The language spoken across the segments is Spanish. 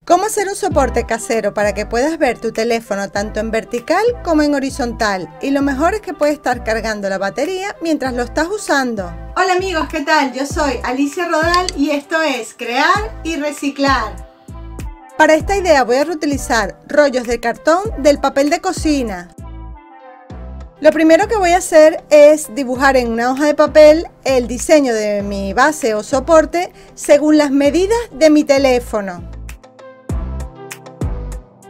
¿Cómo hacer un soporte casero para que puedas ver tu teléfono tanto en vertical como en horizontal? Y lo mejor es que puedes estar cargando la batería mientras lo estás usando. Hola amigos, ¿qué tal? Yo soy Alicia Rodal y esto es Crear y Reciclar. Para esta idea voy a reutilizar rollos de cartón del papel de cocina. Lo primero que voy a hacer es dibujar en una hoja de papel el diseño de mi base o soporte según las medidas de mi teléfono.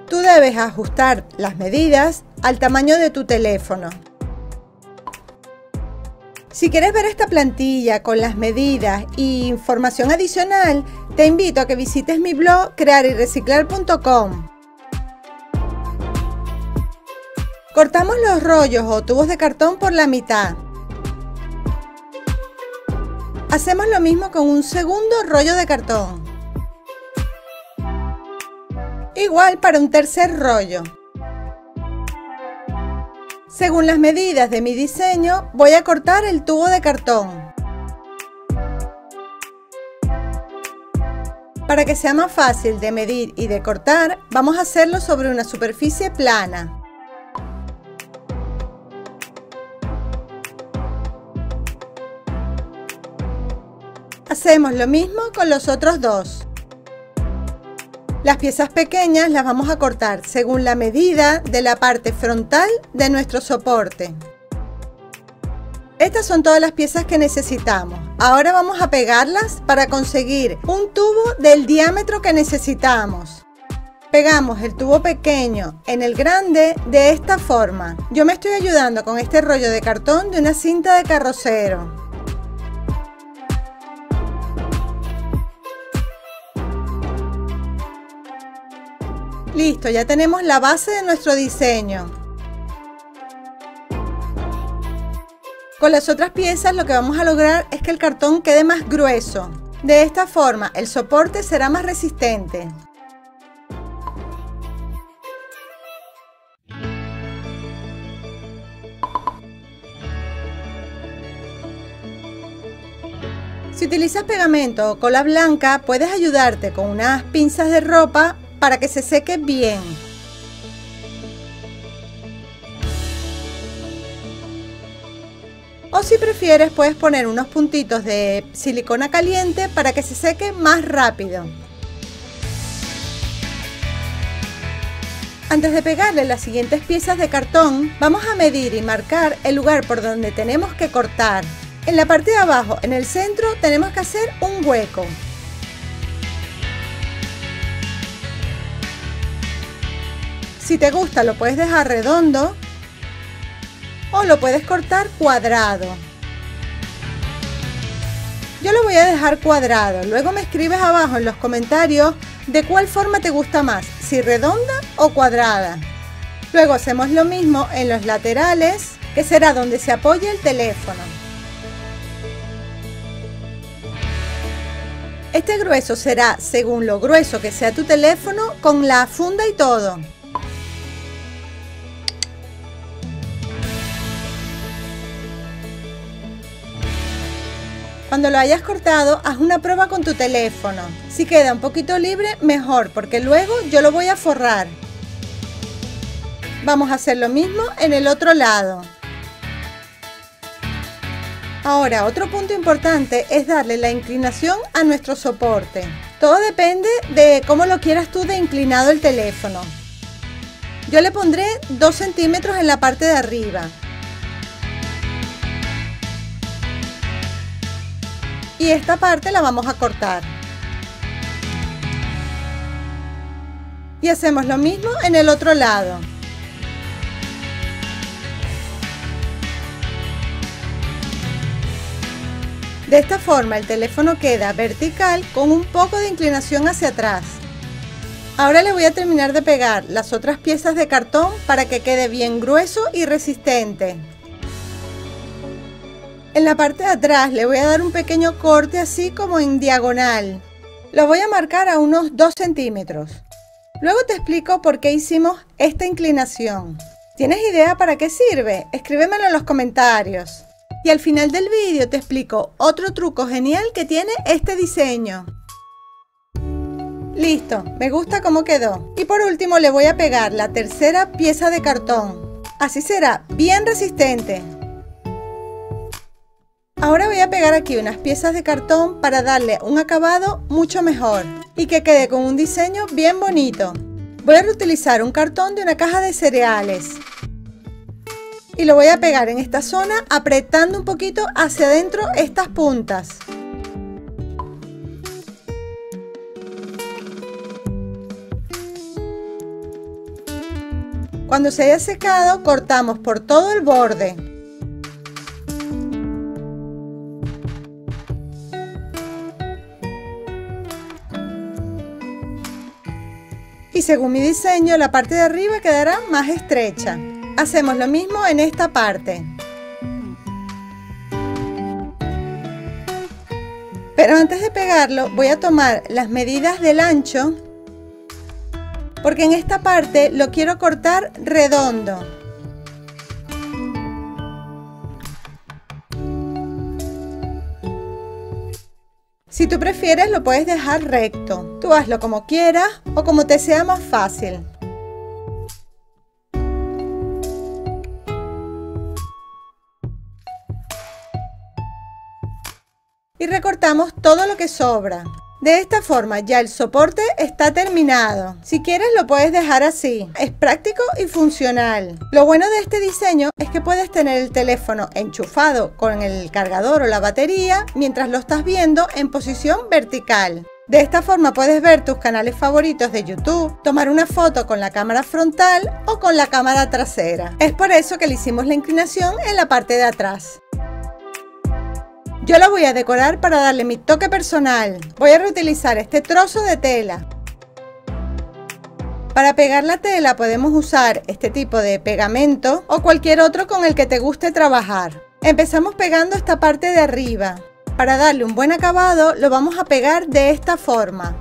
Tú debes ajustar las medidas al tamaño de tu teléfono. Si quieres ver esta plantilla con las medidas e información adicional, te invito a que visites mi blog crearyreciclar.com. Cortamos los rollos o tubos de cartón por la mitad. Hacemos lo mismo con un segundo rollo de cartón. Igual para un tercer rollo. Según las medidas de mi diseño, voy a cortar el tubo de cartón. Para que sea más fácil de medir y de cortar, vamos a hacerlo sobre una superficie plana. Hacemos lo mismo con los otros dos. Las piezas pequeñas las vamos a cortar según la medida de la parte frontal de nuestro soporte. Estas son todas las piezas que necesitamos. Ahora vamos a pegarlas para conseguir un tubo del diámetro que necesitamos. Pegamos el tubo pequeño en el grande de esta forma. Yo me estoy ayudando con este rollo de cartón de una cinta de carrocero. Listo, ya tenemos la base de nuestro diseño. Con las otras piezas lo que vamos a lograr es que el cartón quede más grueso. De esta forma el soporte será más resistente. Si utilizas pegamento o cola blanca, puedes ayudarte con unas pinzas de ropa para que se seque bien. O si prefieres, puedes poner unos puntitos de silicona caliente para que se seque más rápido. Antes de pegarle las siguientes piezas de cartón, vamos a medir y marcar el lugar por donde tenemos que cortar. En la parte de abajo, en el centro, tenemos que hacer un hueco. Si te gusta, lo puedes dejar redondo o lo puedes cortar cuadrado. Yo lo voy a dejar cuadrado. Luego me escribes abajo en los comentarios de cuál forma te gusta más, si redonda o cuadrada. Luego hacemos lo mismo en los laterales, que será donde se apoya el teléfono. Este grueso será según lo grueso que sea tu teléfono, con la funda y todo. Cuando lo hayas cortado, haz una prueba con tu teléfono. Si queda un poquito libre, mejor, porque luego yo lo voy a forrar. Vamos a hacer lo mismo en el otro lado. Ahora, otro punto importante es darle la inclinación a nuestro soporte. Todo depende de cómo lo quieras tú de inclinado el teléfono. Yo le pondré 2 centímetros en la parte de arriba. Y esta parte la vamos a cortar. Y hacemos lo mismo en el otro lado. De esta forma el teléfono queda vertical con un poco de inclinación hacia atrás. Ahora le voy a terminar de pegar las otras piezas de cartón para que quede bien grueso y resistente. En la parte de atrás le voy a dar un pequeño corte así como en diagonal. Lo voy a marcar a unos 2 centímetros. Luego te explico por qué hicimos esta inclinación. ¿Tienes idea para qué sirve? Escríbemelo en los comentarios. Y al final del vídeo te explico otro truco genial que tiene este diseño. Listo, me gusta cómo quedó. Y por último le voy a pegar la tercera pieza de cartón. Así será bien resistente. Ahora voy a pegar aquí unas piezas de cartón para darle un acabado mucho mejor y que quede con un diseño bien bonito. Voy a reutilizar un cartón de una caja de cereales y lo voy a pegar en esta zona apretando un poquito hacia adentro estas puntas. Cuando se haya secado, cortamos por todo el borde. Y según mi diseño, la parte de arriba quedará más estrecha. Hacemos lo mismo en esta parte. Pero antes de pegarlo, voy a tomar las medidas del ancho, porque en esta parte lo quiero cortar redondo. Si tú prefieres, lo puedes dejar recto. Tú hazlo como quieras o como te sea más fácil. Y recortamos todo lo que sobra. De esta forma ya el soporte está terminado. Si quieres lo puedes dejar así. Es práctico y funcional. Lo bueno de este diseño es que puedes tener el teléfono enchufado con el cargador o la batería mientras lo estás viendo en posición vertical. De esta forma puedes ver tus canales favoritos de YouTube, tomar una foto con la cámara frontal o con la cámara trasera. Es por eso que le hicimos la inclinación en la parte de atrás. Yo la voy a decorar para darle mi toque personal. Voy a reutilizar este trozo de tela. Para pegar la tela podemos usar este tipo de pegamento o cualquier otro con el que te guste trabajar. Empezamos pegando esta parte de arriba. Para darle un buen acabado lo vamos a pegar de esta forma.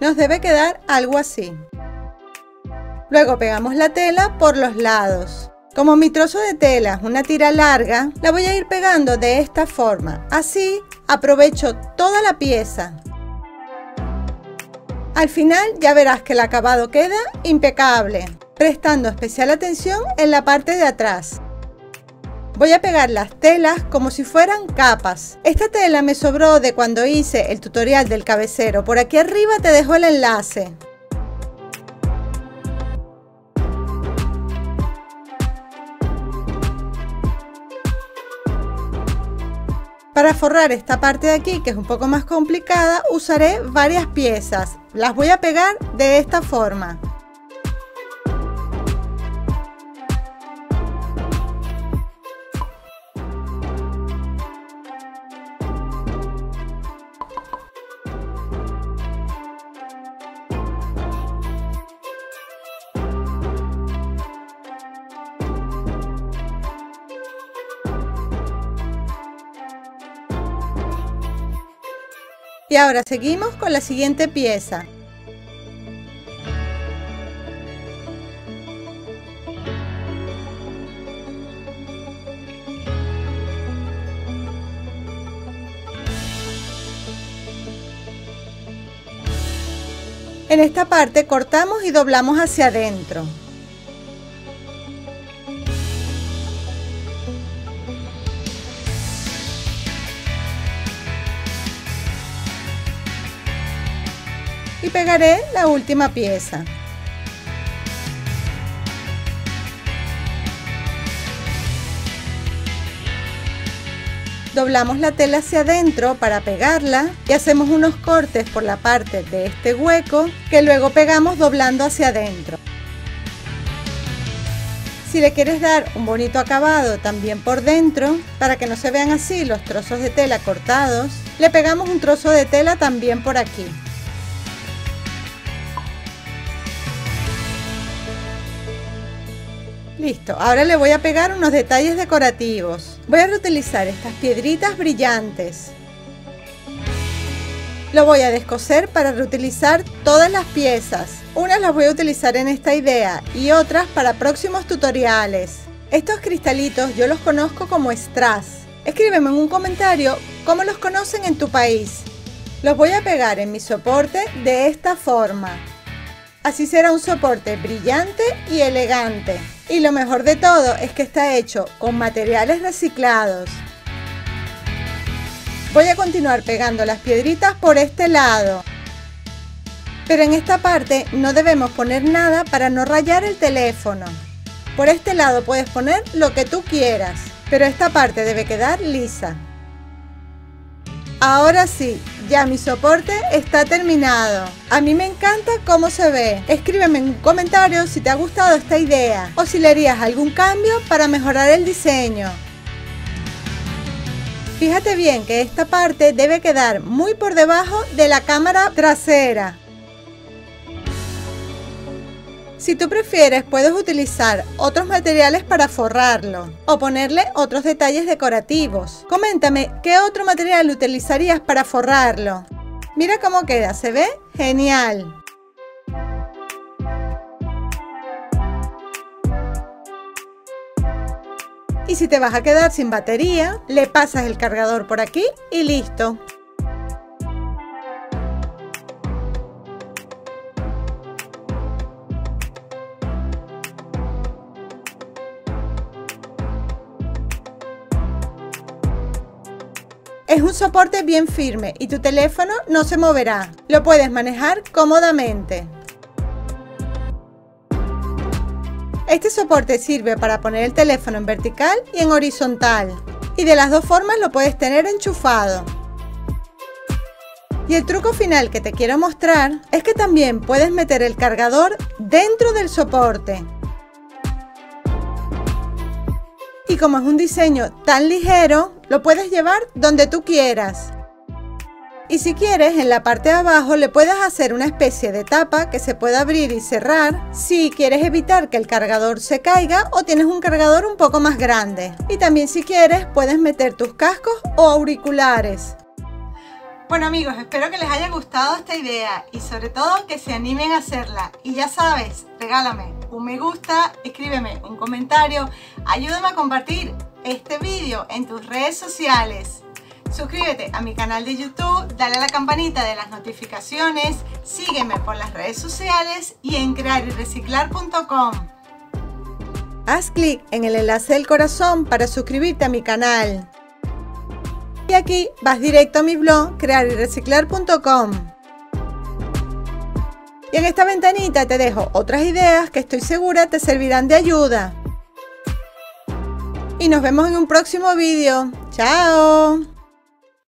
Nos debe quedar algo así. Luego pegamos la tela por los lados. Como mi trozo de tela es una tira larga, la voy a ir pegando de esta forma. Así aprovecho toda la pieza. Al final ya verás que el acabado queda impecable, prestando especial atención en la parte de atrás. Voy a pegar las telas como si fueran capas. Esta tela me sobró de cuando hice el tutorial del cabecero. Por aquí arriba te dejo el enlace. Para forrar esta parte de aquí, que es un poco más complicada, usaré varias piezas. Las voy a pegar de esta forma. Y ahora seguimos con la siguiente pieza. En esta parte cortamos y doblamos hacia adentro. Y pegaré la última pieza. Doblamos la tela hacia adentro para pegarla y hacemos unos cortes por la parte de este hueco que luego pegamos doblando hacia adentro. Si le quieres dar un bonito acabado también por dentro, para que no se vean así los trozos de tela cortados, le pegamos un trozo de tela también por aquí. Listo, ahora le voy a pegar unos detalles decorativos. Voy a reutilizar estas piedritas brillantes. Lo voy a descoser para reutilizar todas las piezas. Unas las voy a utilizar en esta idea y otras para próximos tutoriales. Estos cristalitos yo los conozco como strass. Escríbeme en un comentario cómo los conocen en tu país. Los voy a pegar en mi soporte de esta forma. Así será un soporte brillante y elegante. Y lo mejor de todo es que está hecho con materiales reciclados. Voy a continuar pegando las piedritas por este lado. Pero en esta parte no debemos poner nada para no rayar el teléfono. Por este lado puedes poner lo que tú quieras, pero esta parte debe quedar lisa. Ahora sí, ya mi soporte está terminado. A mí me encanta cómo se ve. Escríbeme en un comentario si te ha gustado esta idea o si le harías algún cambio para mejorar el diseño. Fíjate bien que esta parte debe quedar muy por debajo de la cámara trasera. Si tú prefieres, puedes utilizar otros materiales para forrarlo o ponerle otros detalles decorativos. Coméntame qué otro material utilizarías para forrarlo. Mira cómo queda, se ve genial. Y si te vas a quedar sin batería, le pasas el cargador por aquí y listo. Es un soporte bien firme y tu teléfono no se moverá. Lo puedes manejar cómodamente. Este soporte sirve para poner el teléfono en vertical y en horizontal. Y de las dos formas lo puedes tener enchufado. Y el truco final que te quiero mostrar es que también puedes meter el cargador dentro del soporte. Y como es un diseño tan ligero, lo puedes llevar donde tú quieras. Y si quieres, en la parte de abajo le puedes hacer una especie de tapa que se pueda abrir y cerrar si quieres evitar que el cargador se caiga o tienes un cargador un poco más grande. Y también si quieres, puedes meter tus cascos o auriculares. Bueno amigos, espero que les haya gustado esta idea y sobre todo que se animen a hacerla. Y ya sabes, regálame un me gusta, escríbeme un comentario, ayúdame a compartir este vídeo en tus redes sociales. Suscríbete a mi canal de YouTube, dale a la campanita de las notificaciones, sígueme por las redes sociales y en crearyreciclar.com. Haz clic en el enlace del corazón para suscribirte a mi canal. Y aquí vas directo a mi blog crearyreciclar.com. Y en esta ventanita te dejo otras ideas que estoy segura te servirán de ayuda. Y nos vemos en un próximo vídeo. ¡Chao!